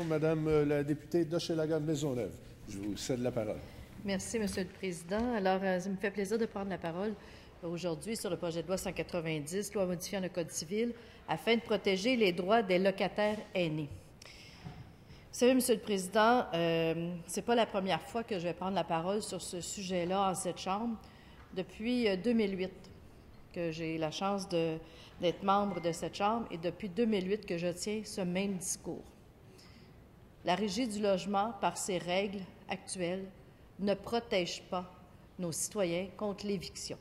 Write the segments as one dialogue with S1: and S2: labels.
S1: Madame la députée d'Hochelaga-Maisonneuve. Je vous cède la parole.
S2: Merci, Monsieur le Président. Alors, ça me fait plaisir de prendre la parole aujourd'hui sur le projet de loi 190, loi modifiant le Code civil, afin de protéger les droits des locataires aînés. Vous savez, Monsieur le Président, c'est pas la première fois que je vais prendre la parole sur ce sujet-là en cette Chambre. Depuis 2008 que j'ai la chance d'être membre de cette Chambre et depuis 2008 que je tiens ce même discours. La Régie du logement, par ses règles actuelles, ne protège pas nos citoyens contre l'éviction.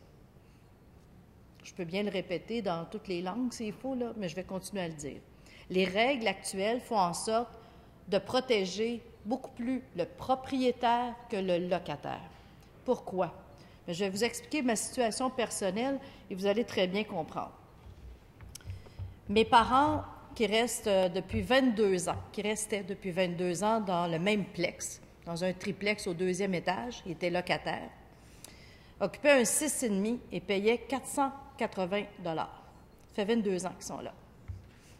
S2: Je peux bien le répéter dans toutes les langues s'il faut, là, mais je vais continuer à le dire. Les règles actuelles font en sorte de protéger beaucoup plus le propriétaire que le locataire. Pourquoi? Mais je vais vous expliquer ma situation personnelle et vous allez très bien comprendre. Mes parents qui restaient depuis 22 ans dans le même plex, dans un triplex au 2e étage, ils étaient locataires, occupaient un 6,5 et payaient 480 $. Ça fait 22 ans qu'ils sont là.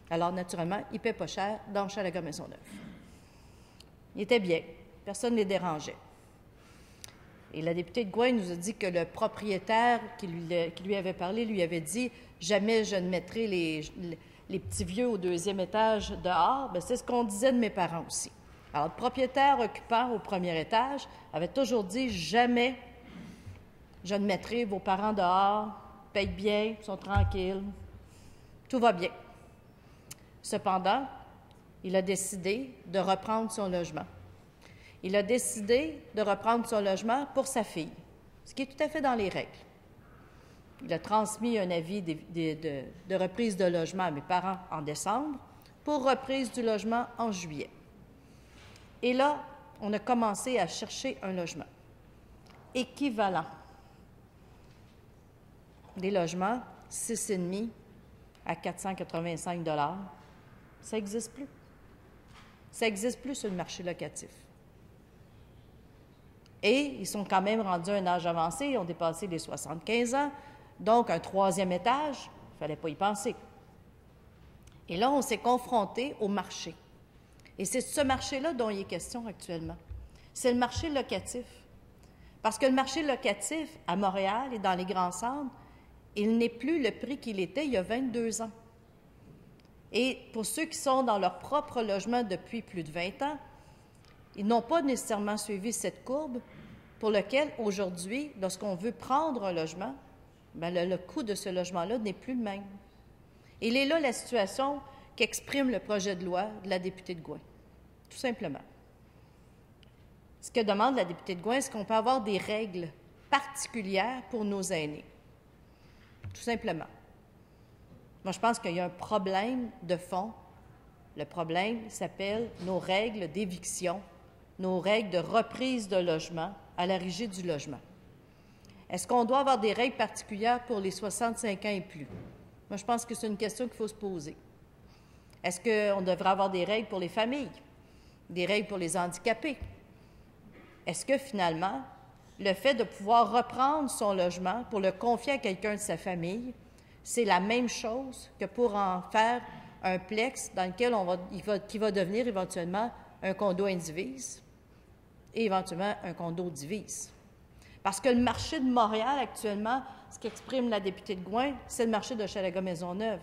S2: Alors, naturellement, ils ne paient pas cher dans Hochelaga-Maisonneuve. Ils étaient bien. Personne ne les dérangeait. Et la députée de Gouin nous a dit que le propriétaire qui lui avait parlé lui avait dit « Jamais je ne mettrai les petits vieux au 2e étage dehors. » Bien, c'est ce qu'on disait de mes parents aussi. Alors, le propriétaire occupant au 1er étage avait toujours dit « Jamais je ne mettrai vos parents dehors, payent bien, sont tranquilles, tout va bien. » Cependant, il a décidé de reprendre son logement. Il a décidé de reprendre son logement pour sa fille, ce qui est tout à fait dans les règles. Il a transmis un avis de reprise de logement à mes parents en décembre pour reprise du logement en juillet. Et là, on a commencé à chercher un logement équivalent. Des logements 6,5 à 485 $. Ça n'existe plus. Ça n'existe plus sur le marché locatif. Et ils sont quand même rendus à un âge avancé, ils ont dépassé les 75 ans, donc un 3e étage, il ne fallait pas y penser. Et là, on s'est confronté au marché. Et c'est ce marché-là dont il est question actuellement. C'est le marché locatif. Parce que le marché locatif, à Montréal et dans les grands centres, il n'est plus le prix qu'il était il y a 22 ans. Et pour ceux qui sont dans leur propre logement depuis plus de 20 ans, ils n'ont pas nécessairement suivi cette courbe pour laquelle, aujourd'hui, lorsqu'on veut prendre un logement, bien, le coût de ce logement-là n'est plus le même. Et il est là la situation qu'exprime le projet de loi de la députée de Gouin, tout simplement. Ce que demande la députée de Gouin, c'est qu'on peut avoir des règles particulières pour nos aînés, tout simplement. Moi, je pense qu'il y a un problème de fond. Le problème s'appelle nos règles d'éviction, nos règles de reprise de logement à la Régie du logement. Est-ce qu'on doit avoir des règles particulières pour les 65 ans et plus? Moi, je pense que c'est une question qu'il faut se poser. Est-ce qu'on devrait avoir des règles pour les familles, des règles pour les handicapés? Est-ce que, finalement, le fait de pouvoir reprendre son logement pour le confier à quelqu'un de sa famille, c'est la même chose que pour en faire un plex dans lequel qui va devenir éventuellement un condo indivise et éventuellement un condo divise. Parce que le marché de Montréal, actuellement, ce qu'exprime la députée de Gouin, c'est le marché de Hochelaga-Maisonneuve.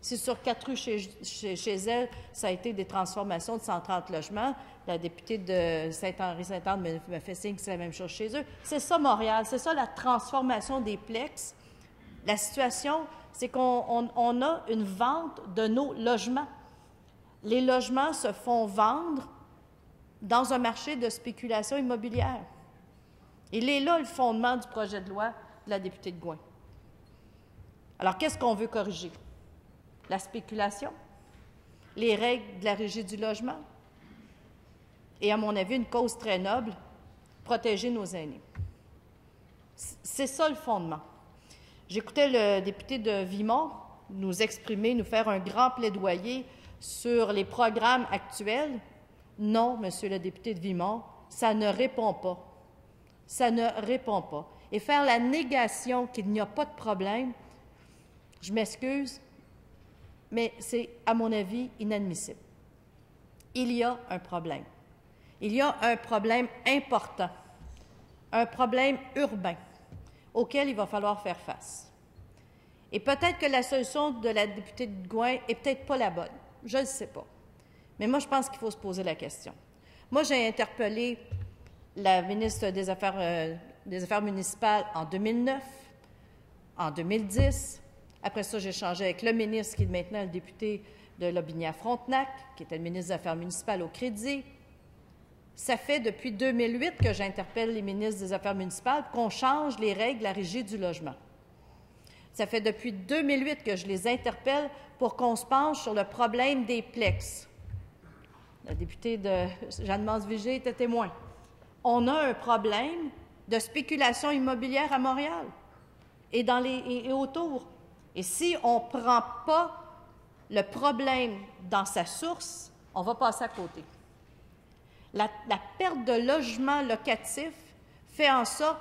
S2: Si sur 4 rues chez elle, ça a été des transformations de 130 logements, la députée de Saint-Henri-Sainte-Anne me fait signe que c'est la même chose chez eux. C'est ça, Montréal, c'est ça la transformation des plex. La situation, c'est qu'on a une vente de nos logements. Les logements se font vendre dans un marché de spéculation immobilière. Il est là le fondement du projet de loi de la députée de Gouin. Alors, qu'est-ce qu'on veut corriger? La spéculation, les règles de la Régie du logement et, à mon avis, une cause très noble, protéger nos aînés. C'est ça le fondement. J'écoutais le député de Vimont nous exprimer, nous faire un grand plaidoyer sur les programmes actuels. Non, monsieur le député de Vimont, ça ne répond pas. Ça ne répond pas. Et faire la négation qu'il n'y a pas de problème, je m'excuse, mais c'est, à mon avis, inadmissible. il y a un problème. Il y a un problème important, un problème urbain auquel il va falloir faire face. Et peut-être que la solution de la députée de Gouin n'est peut-être pas la bonne. Je ne sais pas. Mais moi, je pense qu'il faut se poser la question. Moi, j'ai interpellé la ministre des Affaires municipales en 2009, en 2010. Après ça, j'ai échangé avec le ministre qui est maintenant le député de Lobinière-Frontenac, qui était le ministre des Affaires municipales au Crédit. Ça fait depuis 2008 que j'interpelle les ministres des Affaires municipales qu'on change les règles de la Régie du logement. Ça fait depuis 2008 que je les interpelle pour qu'on se penche sur le problème des plex. La députée de Jeanne-Mance-Vigée était témoin. On a un problème de spéculation immobilière à Montréal et autour. Et si on ne prend pas le problème dans sa source, on va passer à côté. La perte de logements locatifs fait en sorte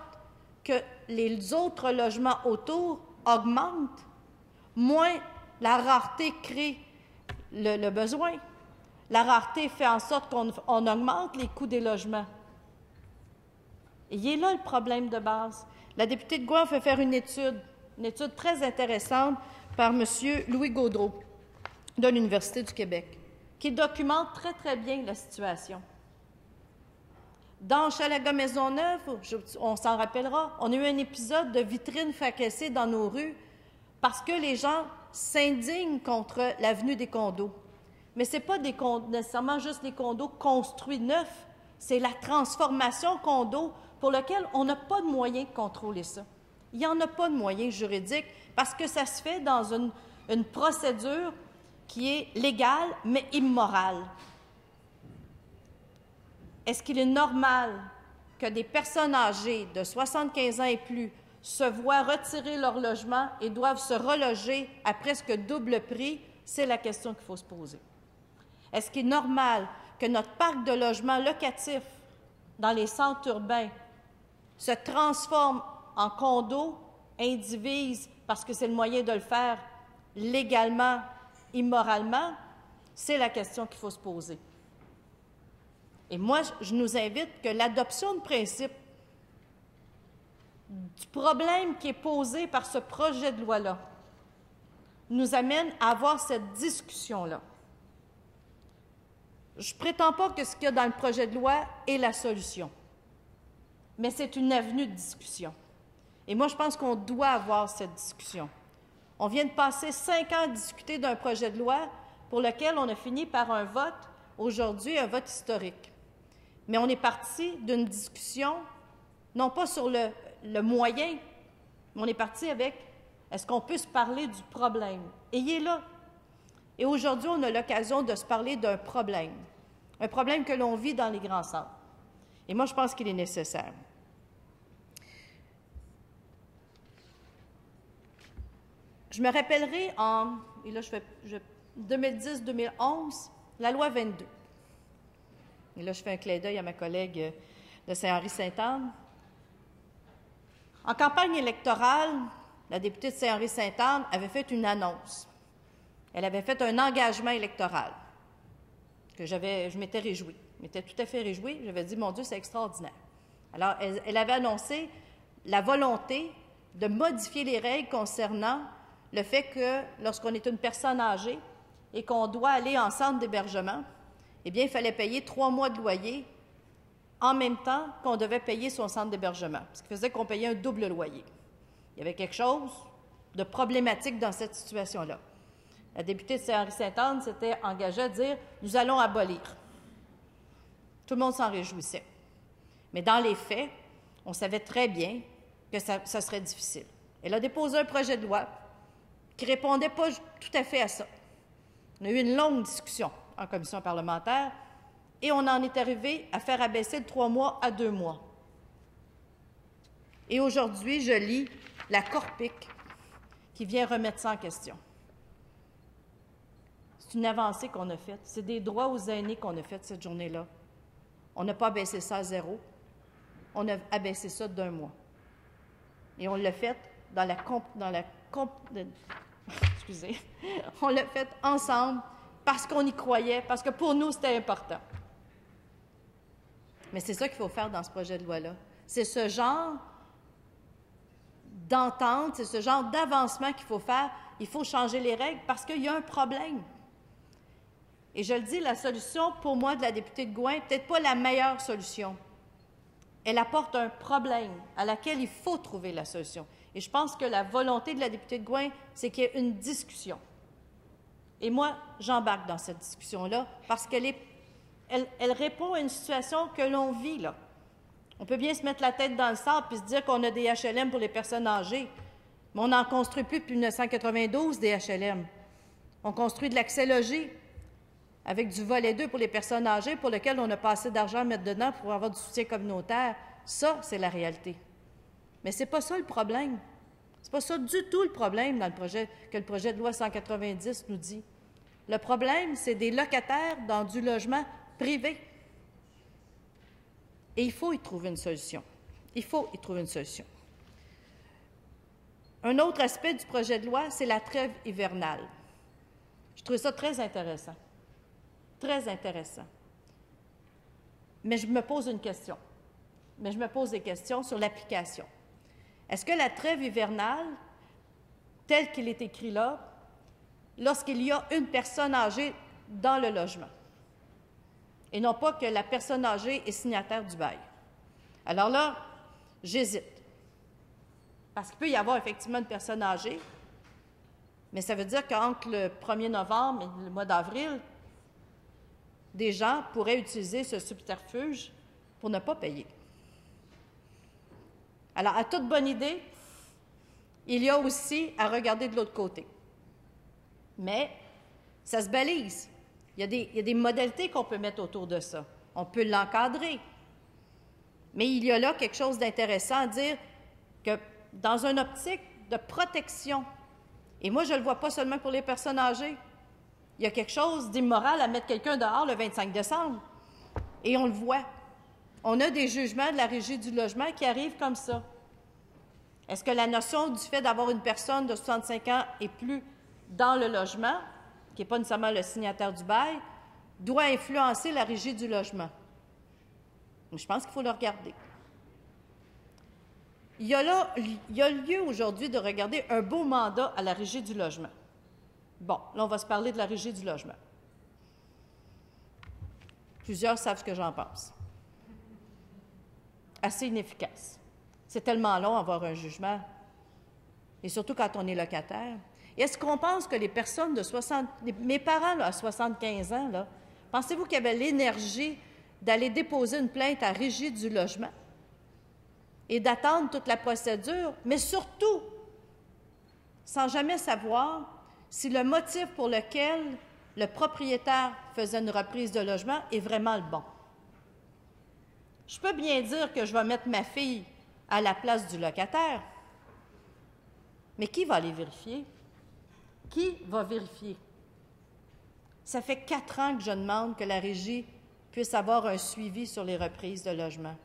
S2: que les autres logements autour augmentent, moins la rareté crée le besoin. La rareté fait en sorte qu'on augmente les coûts des logements. Et il est là le problème de base. La députée de Gouin fait faire une étude très intéressante par M. Louis Gaudreault de l'Université du Québec, qui documente très, très bien la situation. Dans Hochelaga-Maisonneuve, on s'en rappellera, on a eu un épisode de vitrines fracassées dans nos rues parce que les gens s'indignent contre l'avenue des condos. Mais ce n'est pas nécessairement juste les condos construits neufs, c'est la transformation condo pour laquelle on n'a pas de moyens de contrôler ça. Il n'y en a pas de moyens juridiques parce que ça se fait dans une procédure qui est légale mais immorale. Est-ce qu'il est normal que des personnes âgées de 75 ans et plus se voient retirer leur logement et doivent se reloger à presque double prix? C'est la question qu'il faut se poser. Est-ce qu'il est normal que notre parc de logements locatifs dans les centres urbains se transforme en condos, indivise parce que c'est le moyen de le faire légalement, immoralement? C'est la question qu'il faut se poser. Et moi, je nous invite que l'adoption de principe du problème qui est posé par ce projet de loi-là nous amène à avoir cette discussion-là. Je ne prétends pas que ce qu'il y a dans le projet de loi est la solution, mais c'est une avenue de discussion. Et moi, je pense qu'on doit avoir cette discussion. On vient de passer 5 ans à discuter d'un projet de loi pour lequel on a fini par un vote, aujourd'hui, un vote historique. Mais on est parti d'une discussion, non pas sur le moyen, mais on est parti avec est-ce qu'on peut se parler du problème? Et il est là. Et aujourd'hui, on a l'occasion de se parler d'un problème que l'on vit dans les grands centres. Et moi, je pense qu'il est nécessaire. Je me rappellerai et là, 2010-2011, la loi 22. Et là, je fais un clin d'œil à ma collègue de Saint-Henri-Sainte-Anne. En campagne électorale, la députée de Saint-Henri-Sainte-Anne avait fait une annonce. Elle avait fait un engagement électoral que je m'étais réjouie. Je m'étais tout à fait réjouie. J'avais dit, mon Dieu, c'est extraordinaire. Alors, elle avait annoncé la volonté de modifier les règles concernant le fait que lorsqu'on est une personne âgée et qu'on doit aller en centre d'hébergement, eh bien, il fallait payer 3 mois de loyer en même temps qu'on devait payer son centre d'hébergement, ce qui faisait qu'on payait un double loyer. Il y avait quelque chose de problématique dans cette situation-là. La députée de Saint-Henri-Sainte-Anne s'était engagée à dire « Nous allons abolir ». Tout le monde s'en réjouissait. Mais dans les faits, on savait très bien que ça serait difficile. Elle a déposé un projet de loi qui ne répondait pas tout à fait à ça. On a eu une longue discussion en commission parlementaire et on en est arrivé à faire abaisser de 3 mois à 2 mois. Et aujourd'hui, je lis la Corpic qui vient remettre ça en question. C'est une avancée qu'on a faite. C'est des droits aux aînés qu'on a fait cette journée-là. On n'a pas abaissé ça à 0. On a abaissé ça d'1 mois. Et on l'a fait excusez. On l'a fait ensemble parce qu'on y croyait, parce que pour nous, c'était important. Mais c'est ça qu'il faut faire dans ce projet de loi-là. C'est ce genre d'entente, c'est ce genre d'avancement qu'il faut faire. Il faut changer les règles parce qu'il y a un problème. Et je le dis, la solution, pour moi, de la députée de Gouin, peut-être pas la meilleure solution. Elle apporte un problème à laquelle il faut trouver la solution. Et je pense que la volonté de la députée de Gouin, c'est qu'il y ait une discussion. Et moi, j'embarque dans cette discussion-là parce qu'elle elle répond à une situation que l'on vit, là. On peut bien se mettre la tête dans le sable et se dire qu'on a des HLM pour les personnes âgées, mais on n'en construit plus depuis 1992 des HLM. On construit de l'accès logé avec du volet 2 pour les personnes âgées pour lequel on n'a pas assez d'argent à mettre dedans pour avoir du soutien communautaire. Ça, c'est la réalité. Mais ce n'est pas ça le problème. Ce n'est pas ça du tout le problème dans le projet, que le projet de loi 190 nous dit. Le problème, c'est des locataires dans du logement privé. Et il faut y trouver une solution. Il faut y trouver une solution. Un autre aspect du projet de loi, c'est la trêve hivernale. Je trouve ça très intéressant. Très intéressant. Mais je me pose une question. Mais je me pose des questions sur l'application. Est-ce que la trêve hivernale, telle qu'il est écrit là, lorsqu'il y a une personne âgée dans le logement, et non pas que la personne âgée est signataire du bail? Alors là, j'hésite. Parce qu'il peut y avoir effectivement une personne âgée, mais ça veut dire qu'entre le 1er novembre et le mois d'avril, des gens pourraient utiliser ce subterfuge pour ne pas payer. Alors, à toute bonne idée, il y a aussi à regarder de l'autre côté. Mais ça se balise. Il y a des modalités qu'on peut mettre autour de ça. On peut l'encadrer. Mais il y a là quelque chose d'intéressant à dire que dans une optique de protection, et moi, je ne le vois pas seulement pour les personnes âgées, il y a quelque chose d'immoral à mettre quelqu'un dehors le 25 décembre. Et on le voit. On a des jugements de la Régie du logement qui arrivent comme ça. Est-ce que la notion du fait d'avoir une personne de 65 ans et plus dans le logement, qui n'est pas nécessairement le signataire du bail, doit influencer la Régie du logement? Je pense qu'il faut le regarder. Il y a lieu aujourd'hui de regarder un beau mandat à la Régie du logement. Bon, là, on va se parler de la Régie du logement. Plusieurs savent ce que j'en pense. Assez inefficace. C'est tellement long avoir un jugement, et surtout quand on est locataire. Et est-ce qu'on pense que les personnes de 60... Mes parents, là, à 75 ans, là, pensez-vous qu'ils avaient l'énergie d'aller déposer une plainte à la Régie du logement et d'attendre toute la procédure, mais surtout, sans jamais savoir si le motif pour lequel le propriétaire faisait une reprise de logement est vraiment le bon? Je peux bien dire que je vais mettre ma fille à la place du locataire, mais qui va aller vérifier? Qui va vérifier? Ça fait 4 ans que je demande que la Régie puisse avoir un suivi sur les reprises de logement.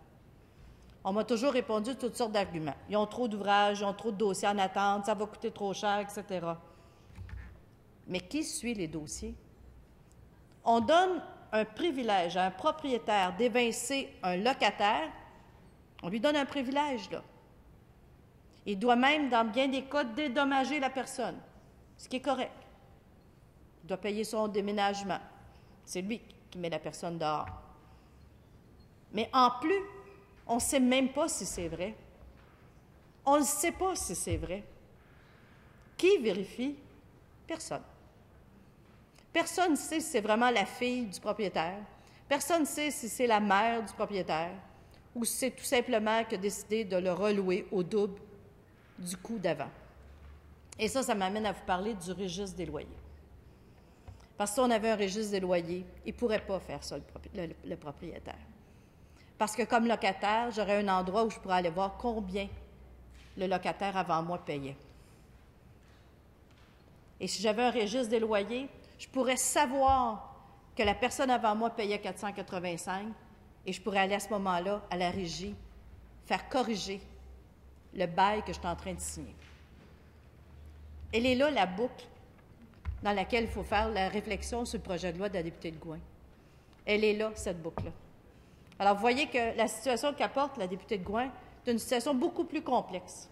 S2: On m'a toujours répondu toutes sortes d'arguments. Ils ont trop d'ouvrages, ils ont trop de dossiers en attente, ça va coûter trop cher, etc. Mais qui suit les dossiers? On donne un privilège à un propriétaire d'évincer un locataire. On lui donne un privilège, là. Il doit même, dans bien des cas, dédommager la personne, ce qui est correct. Il doit payer son déménagement. C'est lui qui met la personne dehors. Mais en plus, on ne sait même pas si c'est vrai. On ne sait pas si c'est vrai. Qui vérifie? Personne. Personne ne sait si c'est vraiment la fille du propriétaire. Personne ne sait si c'est la mère du propriétaire ou si c'est tout simplement que décider de le relouer au double du coût d'avant. Et ça m'amène à vous parler du registre des loyers. Parce que si on avait un registre des loyers, il ne pourrait pas faire ça, le propriétaire. Parce que comme locataire, j'aurais un endroit où je pourrais aller voir combien le locataire avant moi payait. Et si j'avais un registre des loyers, je pourrais savoir que la personne avant moi payait 485 et je pourrais aller à ce moment-là à la régie faire corriger le bail que je suis en train de signer. Elle est là, la boucle. dans laquelle il faut faire la réflexion sur le projet de loi de la députée de Gouin. Elle est là, cette boucle-là. Alors, vous voyez que la situation qu'apporte la députée de Gouin est une situation beaucoup plus complexe.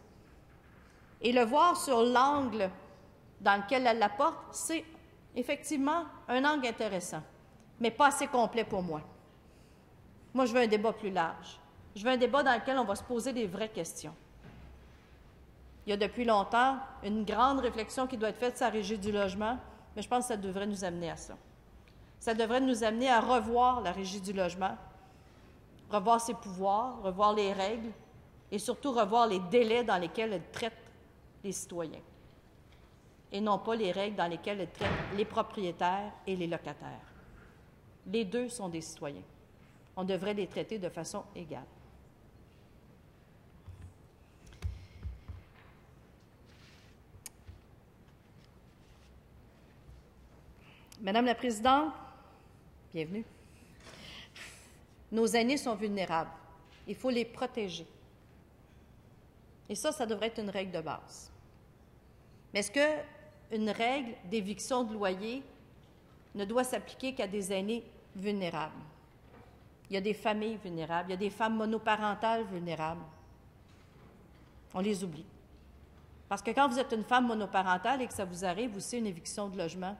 S2: Et le voir sur l'angle dans lequel elle l'apporte, c'est effectivement un angle intéressant, mais pas assez complet pour moi. Moi, je veux un débat plus large. Je veux un débat dans lequel on va se poser des vraies questions. Il y a depuis longtemps une grande réflexion qui doit être faite sur la Régie du logement, mais je pense que ça devrait nous amener à ça. Ça devrait nous amener à revoir la Régie du logement, revoir ses pouvoirs, revoir les règles et surtout revoir les délais dans lesquels elle traite les citoyens et non pas les règles dans lesquelles elle traite les propriétaires et les locataires. Les deux sont des citoyens. On devrait les traiter de façon égale. Madame la Présidente, bienvenue. Nos aînés sont vulnérables. Il faut les protéger. Et ça devrait être une règle de base. Mais est-ce qu'une règle d'éviction de loyer ne doit s'appliquer qu'à des aînés vulnérables? Il y a des familles vulnérables, il y a des femmes monoparentales vulnérables. On les oublie. Parce que quand vous êtes une femme monoparentale et que ça vous arrive aussi une éviction de logement,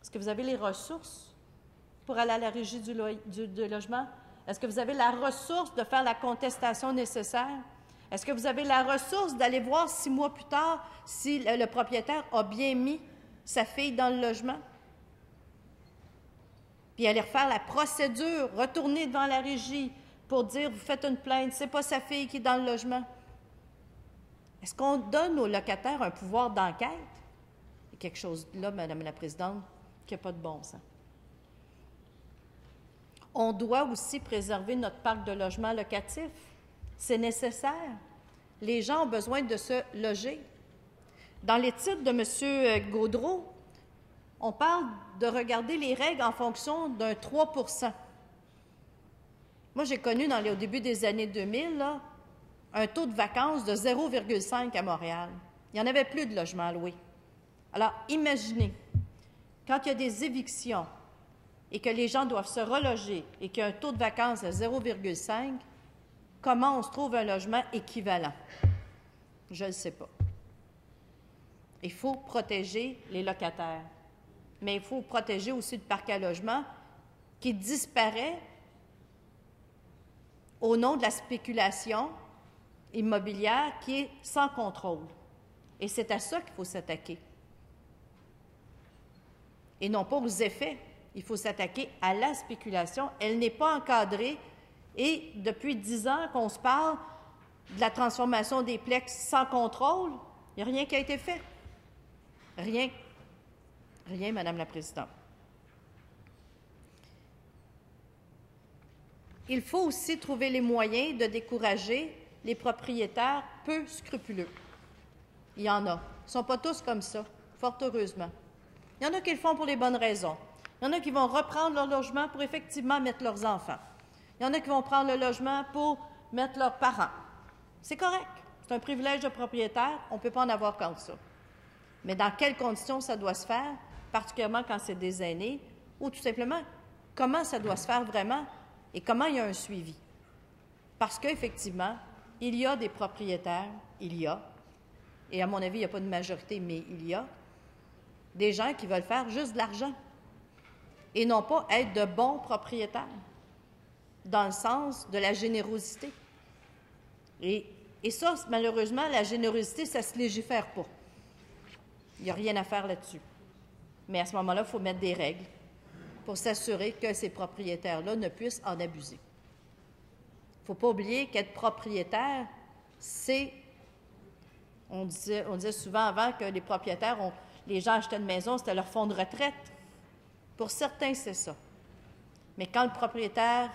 S2: est-ce que vous avez les ressources pour aller à la Régie du logement? Est-ce que vous avez la ressource de faire la contestation nécessaire? Est-ce que vous avez la ressource d'aller voir 6 mois plus tard si le propriétaire a bien mis sa fille dans le logement? Puis aller refaire la procédure, retourner devant la régie pour dire « vous faites une plainte, c'est pas sa fille qui est dans le logement ». Est-ce qu'on donne aux locataires un pouvoir d'enquête? Il y a quelque chose là, Madame la Présidente, qui n'a pas de bon sens. On doit aussi préserver notre parc de logements locatifs. C'est nécessaire. Les gens ont besoin de se loger. Dans l'étude de M. Gaudreault, on parle de regarder les règles en fonction d'un 3 %. Moi, j'ai connu au début des années 2000 un taux de vacances de 0,5 à Montréal. Il n'y en avait plus de logements loués. Alors, imaginez, quand il y a des évictions et que les gens doivent se reloger et qu'il y a un taux de vacances de 0,5, comment on se trouve un logement équivalent? Je ne sais pas. Il faut protéger les locataires, mais il faut protéger aussi le parc à logement qui disparaît au nom de la spéculation immobilière qui est sans contrôle. Et c'est à ça qu'il faut s'attaquer. Et non pas aux effets. Il faut s'attaquer à la spéculation. Elle n'est pas encadrée. Et depuis 10 ans qu'on se parle de la transformation des plex sans contrôle, il n'y a rien qui a été fait. Rien. Rien, Madame la Présidente. Il faut aussi trouver les moyens de décourager les propriétaires peu scrupuleux. Il y en a. Ils ne sont pas tous comme ça, fort heureusement. Il y en a qui le font pour les bonnes raisons. Il y en a qui vont reprendre leur logement pour effectivement mettre leurs enfants. Il y en a qui vont prendre le logement pour mettre leurs parents. C'est correct. C'est un privilège de propriétaire. On ne peut pas en avoir contre ça. Mais dans quelles conditions ça doit se faire, particulièrement quand c'est des aînés, ou tout simplement, comment ça doit se faire vraiment et comment il y a un suivi? Parce qu'effectivement, il y a des propriétaires, et à mon avis, il n'y a pas de majorité, mais il y a des gens qui veulent faire juste de l'argent et non pas être de bons propriétaires, dans le sens de la générosité. Et ça, malheureusement, la générosité, ça ne se légifère pas. Il n'y a rien à faire là-dessus. Mais à ce moment-là, il faut mettre des règles pour s'assurer que ces propriétaires-là ne puissent en abuser. Il ne faut pas oublier qu'être propriétaire, c'est... On disait souvent avant que les propriétaires, les gens achetaient une maison, c'était leur fonds de retraite. Pour certains, c'est ça. Mais quand le propriétaire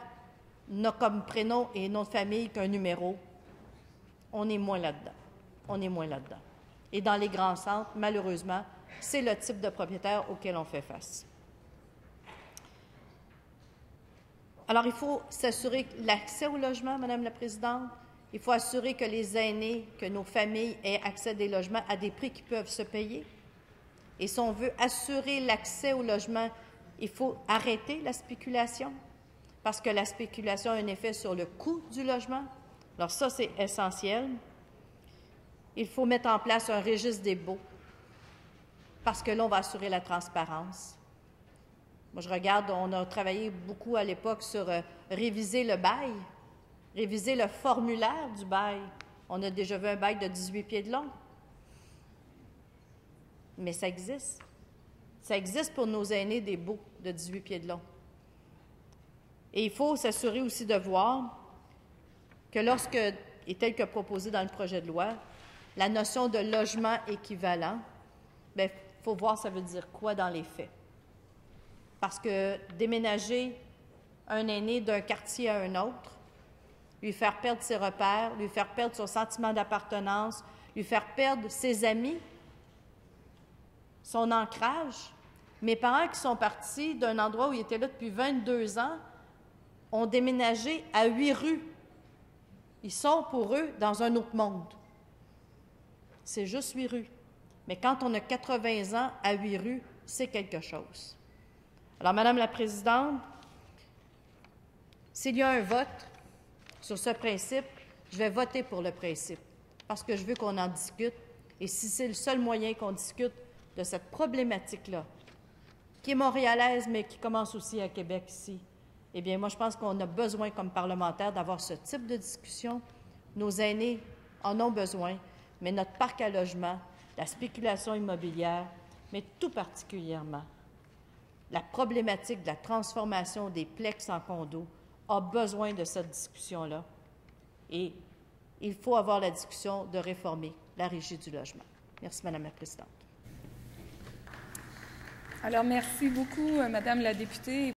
S2: n'a comme prénom et nom de famille qu'un numéro, on est moins là-dedans. On est moins là-dedans. Et dans les grands centres, malheureusement, c'est le type de propriétaire auquel on fait face. Alors, il faut s'assurer l'accès au logement, Madame la Présidente. Il faut assurer que les aînés, que nos familles aient accès à des logements à des prix qui peuvent se payer. Et si on veut assurer l'accès au logement, il faut arrêter la spéculation, parce que la spéculation a un effet sur le coût du logement. Alors ça, c'est essentiel. Il faut mettre en place un registre des baux, parce que là, on va assurer la transparence. Moi, je regarde, on a travaillé beaucoup à l'époque sur réviser le bail, réviser le formulaire du bail. On a déjà vu un bail de 18 pieds de long. Mais ça existe. Ça existe pour nos aînés des baux de 18 pieds de long. Et il faut s'assurer aussi de voir que lorsque, et tel que proposé dans le projet de loi, la notion de logement équivalent, bien, il faut voir ça veut dire quoi dans les faits. Parce que déménager un aîné d'un quartier à un autre, lui faire perdre ses repères, lui faire perdre son sentiment d'appartenance, lui faire perdre ses amis, son ancrage. Mes parents qui sont partis d'un endroit où ils étaient là depuis 22 ans ont déménagé à 8 rues. Ils sont, pour eux, dans un autre monde. C'est juste 8 rues. Mais quand on a 80 ans à 8 rues, c'est quelque chose. Alors, Madame la Présidente, s'il y a un vote sur ce principe, je vais voter pour le principe, parce que je veux qu'on en discute. Et si c'est le seul moyen qu'on discute de cette problématique-là, qui est montréalaise, mais qui commence aussi à Québec ici, eh bien, moi, je pense qu'on a besoin, comme parlementaires, d'avoir ce type de discussion. Nos aînés en ont besoin, mais notre parc à logement, la spéculation immobilière, mais tout particulièrement la problématique de la transformation des plex en condos a besoin de cette discussion-là. Et il faut avoir la discussion de réformer la Régie du logement. Merci, Madame la Présidente.
S3: Alors, merci beaucoup, Madame la députée.